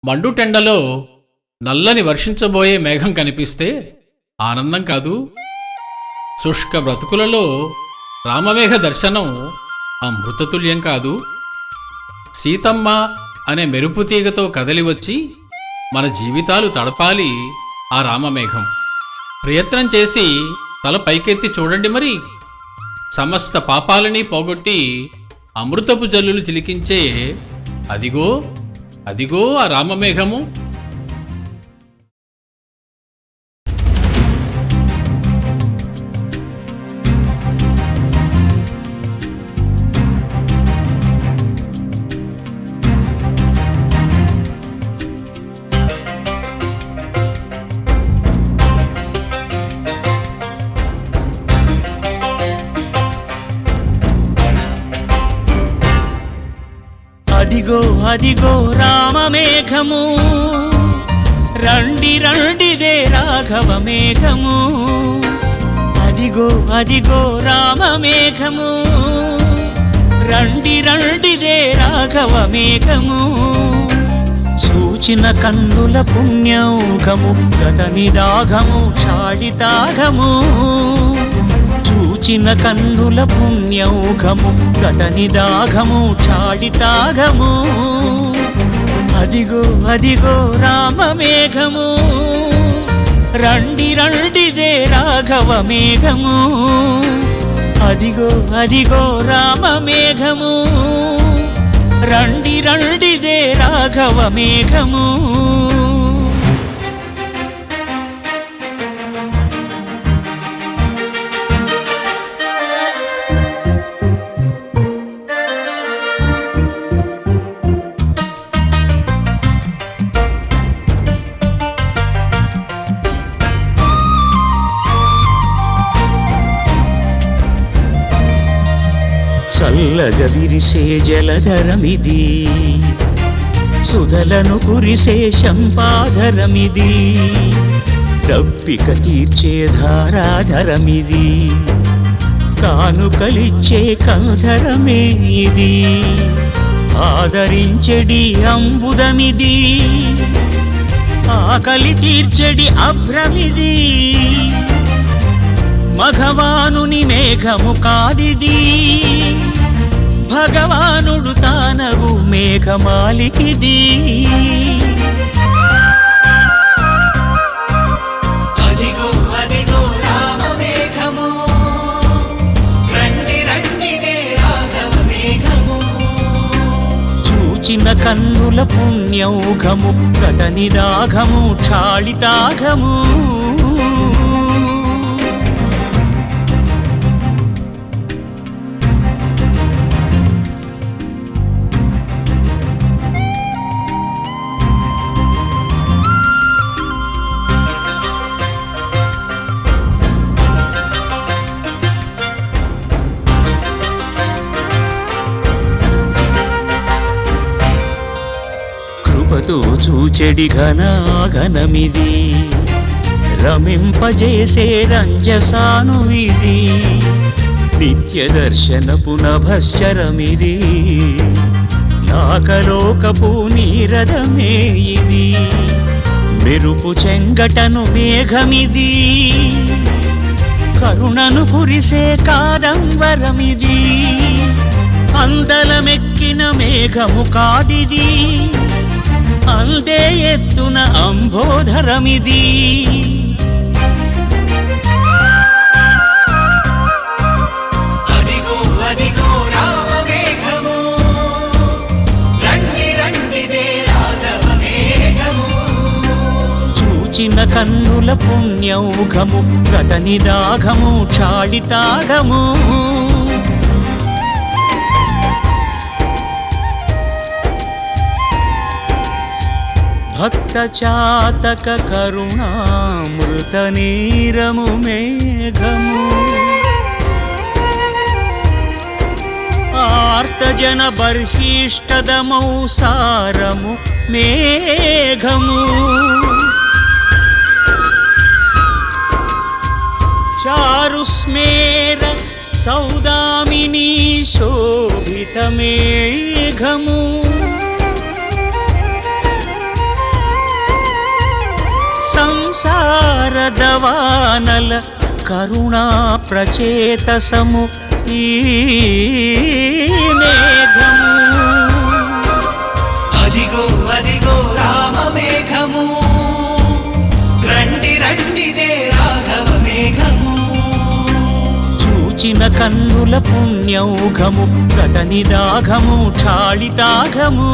మండుటెండలో నల్లని వర్షించబోయే మేఘం కనిపిస్తే ఆనందం కాదు. శుష్క బ్రతుకులలో రామమేఘ దర్శనం అమృతతుల్యం కాదు. సీతమ్మ అనే మెరుపు తీగతో కదలివచ్చి మన జీవితాలు తడపాలి ఆ రామమేఘం. ప్రయత్నం చేసి తల పైకెత్తి చూడండి మరి. సమస్త పాపాలని పోగొట్టి అమృతపు జల్లులు చిలికించే అదిగో అదిగో ఆ రామమేఘము. అదిగో అదిగో రామమేఘము, రండి రండిదే రాఘవ మేఘము. అదిగో అదిగో రామమేఘము, రండి రండిదే రాఘవ మేఘము. సూచిన కన్నుల పుణ్యౌఘము, గత నిదాఘము క్షాళితాఘము. చూచిన కన్నుల పుణ్యౌఘము, గత నిదాఘము క్షాళితాఘము. అదిగో అదిగో రామమేఘము, రండి రండిదే రాఘవ మేఘము. అదిగో అదిగో రామమేఘము, రండి రండిదే రాఘవ మేఘము. చల్లగ విరిసే జలధరమిది, సుధలను కురిసే శంపాధరమిది. దప్పిక తీర్చే ధారాధరమిది, కానుకలిచ్చే కంధరమే ఇది. ఆదరించెడి అంబుదమిది, ఆకలి తీర్చెడి అభ్రమిది. మఘవానుని మేఘము కాదిది, భగవానుడు తానగు మేఘమాలికిది. అదిగో అదిగో రామమేఘము, రండి రండిదే రాఘవ మేఘము. చూచిన కన్నుల పుణ్యౌఘము, గత నిదాఘము క్షాళితాఘము. కృపతో చూచెడి ఘనాఘనమిది, రమింపజేసే రంజసానువిది. నిత్య దర్శనపు నభశ్చరమిది, నాకలోకపు నీరదమే ఇది. మెరుపు చెంగటను మేఘమిది, కరుణను కురిసే కాదంబరమిది. అందలమెక్కిన మేఘము కాదిది, అందే ఎత్తున అంబోధరమిది. అదిగో అదిగో రామమేఘము, రండి రండిదే రాఘవ మేఘము. చూచిన కన్నుల పుణ్యౌఘము, గత నిదాఘము క్షాళితాఘము. భక్త చాతక కరుణామృత నీరము మేఘము. ఆర్తజన బర్హిష్టదమౌ సారము మేఘము. చారుస్మేర సౌదామినీ శోభిత మేఘము. వరదవానల కరుణా ప్రచేతసము ఈ మేఘము. అదిగో అదిగో రామమేఘము రండి రండిదే రాఘవ మేఘము చూచిన కన్నుల పుణ్యౌఘము గత నిదాఘము క్షాళితాఘము